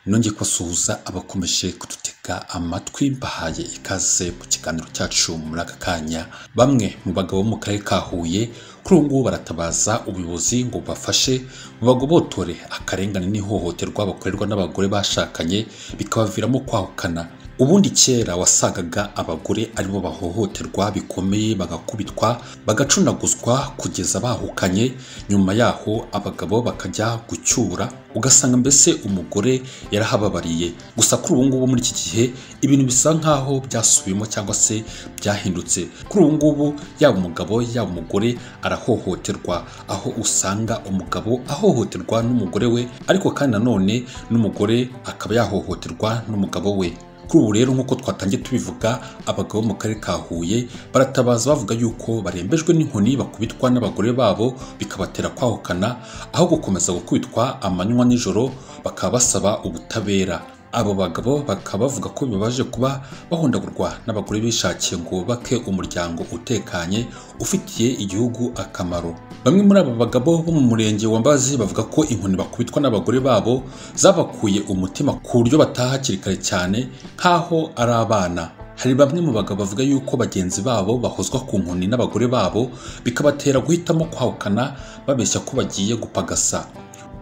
Nongeye kubasuhuza abakomeje kudutega amatwi mbahaye ikaze mu kiganiro cyacu muri aka kanya. Bamwe mu bagabo mu karere ka Huye kuri ubu ngubu baratabaza ubuyobozi ngo bafashe bagobotore akarengane n'ihohoterwa bakorerwa n'abagore bashakanye bikabaviramo kwahukana. Ubundi kera wasagaga abagore aribo bahohoterwa bikomeye, bagakubitwa, bagacunaguzwa kugeza bahukanye, nyuma yaho abagabo bakajya gucyura ugasanga mbese umugore yarahababariye. Gusa kuri ubu ngubu muri iki gihe ibintu bisa nkaho byasubiyemo cyangwa se byahindutse. Kuri ubu ngubu yaba umugabo yaba umugore arahohoterwa, aho usanga umugabo ahohoterwa n'umugore we, ariko kandi nanone n'umugore akaba yahohoterwa n'umugabo we. Kuri ubu rero nk'uko twatangiye tubivuga, abagabo mu karere ka Huye baratabaza bavuga yuko barembejwe n'inkoni bakubitwa n'abagore babo bikabatera kwahukana, aho gukomeza gukubitwa amanywa n'ijoro bakaba basaba ubutabera. Abo bagabo bakaba bavuga ko bibabaje kuba bahondagurwa n'abagore bishakiye ngo bubake umuryango utekanye ufitiye igihugu akamaro. Bamwe muri aba bagabo bo mu murenge wa Mbazi bavuga ko inkoni bakubitwa n'abagore babo zabakuye umutima ku buryo bataha hakiri kare cyane nk'aho ari abana. Hari bamwe mu bagabo bavuga yuko bagenzi babo bahozwa ku nkoni n'abagore babo bikabatera guhitamo kwahukana babeshya ko bagiye gupagasa.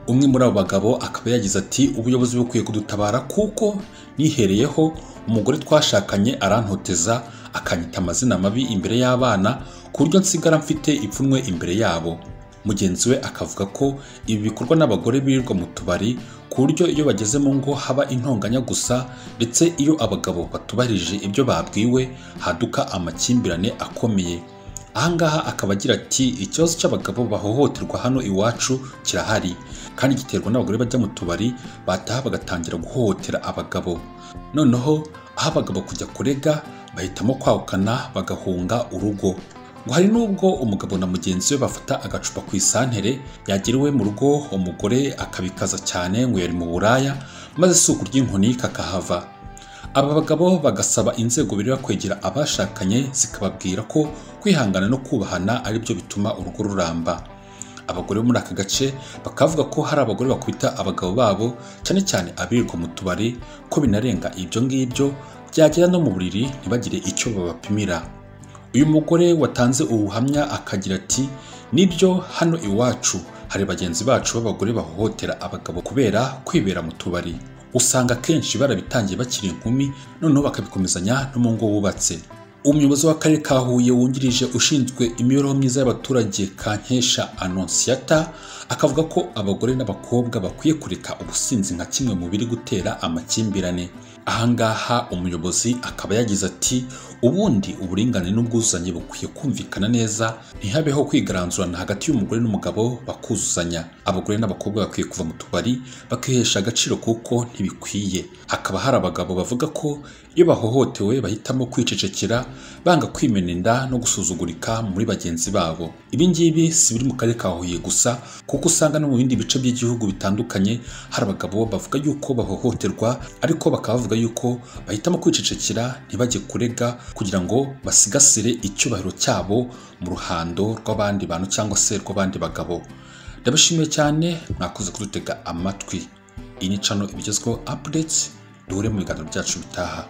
Umwe muri abo bagabo akaba yagize ati ubuyobozi bukwiye kudutabara kuko nihereyeho umugore twashakanye arantoteza akanyita amazina mabi imbere y'abana ku buryo nsigara mfite ipfunwe imbere yabo. Mugenzi we akavuga ko ibi bikorwa n'abagore birirwa mu tubari ku buryo iyo bageze mu ngo haba intonganya gusa, ndetse iyo abagabo batubahirije ibyo babwiwe haduka amakimbirane akomeye. Ahangaha akaba agira ati ikibazo cy'abagabo bahohoterwa hano iwacu kirahari kandi giterwa n'abagore bajya mu tubari bataha bagatangira guhohotera abagabo, noneho aho abagabo kujya kurega bahitamo kwahukana bagahunga urugo. Ngo hari n'ubwo umugabo na mugenzi we bafata agacupa ku isantere, yagera iwe mu rugo umugore akabikaza cyane ngo yari mu buraya, maze isuku ry'inkoni kakahava. Aba bagabo bagasaba inzego bireba kwegera abashakanye zikababwira ko kwihangana no kubahana ari byo bituma urugo ruramba. Abagore muri aka gace bakavuga ko hari abagore bakubita abagabo babo, cyane cyane abirirwa mu tubari, ko binarenga ibyo ngibyo byagera no mu buriri ntibagire icyo babapimira. Uyu mugore watanze ubuhamya akagira ati nibyo hano iwacu hari bagenzi bacu b'abagore bahohotera abagabo kubera kwibera mu tubari. Usanga kenshi barabitangiye bakiri inkumi, noneho bakabikomezanya no mu ngo bubatse. Umuyobozi w'akarere ka Huye wungirije ushinzwe imibereho myiza y'abaturage Kankesha Annonciata akavuga ko abagore n'abakobwa bakwiye kureka ubusinzi nka kimwe mu biri gutera amakimbirane. Ahangaha umuyobozi akaba yagize ati ubundi uburinganire n'ubwuzuzanye bukwiye kumvikana neza, ntihabeho kwigaranzurana hagati y'umugore n'umugabo bakuzuzanya. Abagore n'abakobwa bakwiye kuva mu tubari bakihesha agaciro kuko ntibikwiye. Hakaba hari abagabo bavuga ko iyo bahohotewe bahitamo kwicecekera, banga kwimena inda no gusuzugurika muri bagenzi babo. Ibi ngibi si biri mu karere ka Huye gusa, kuko usanga no mu bindi bice by'igihugu bitandukanye hari abagabo bavuga yuko bahohoterwa, ariko bakaba bavuga yuko bahitamo kwicecekera ntibajye kurega kugira ngo basigasire icyubahiro cyabo mu ruhando rw'abandi bantu cyangwa se rw'abandi bagabo. Ndabashimiye cyane mwakoze kudutega amatwi. Iyi ni channel ibigezweho updates, duhure mu biganiro byacu bitaha.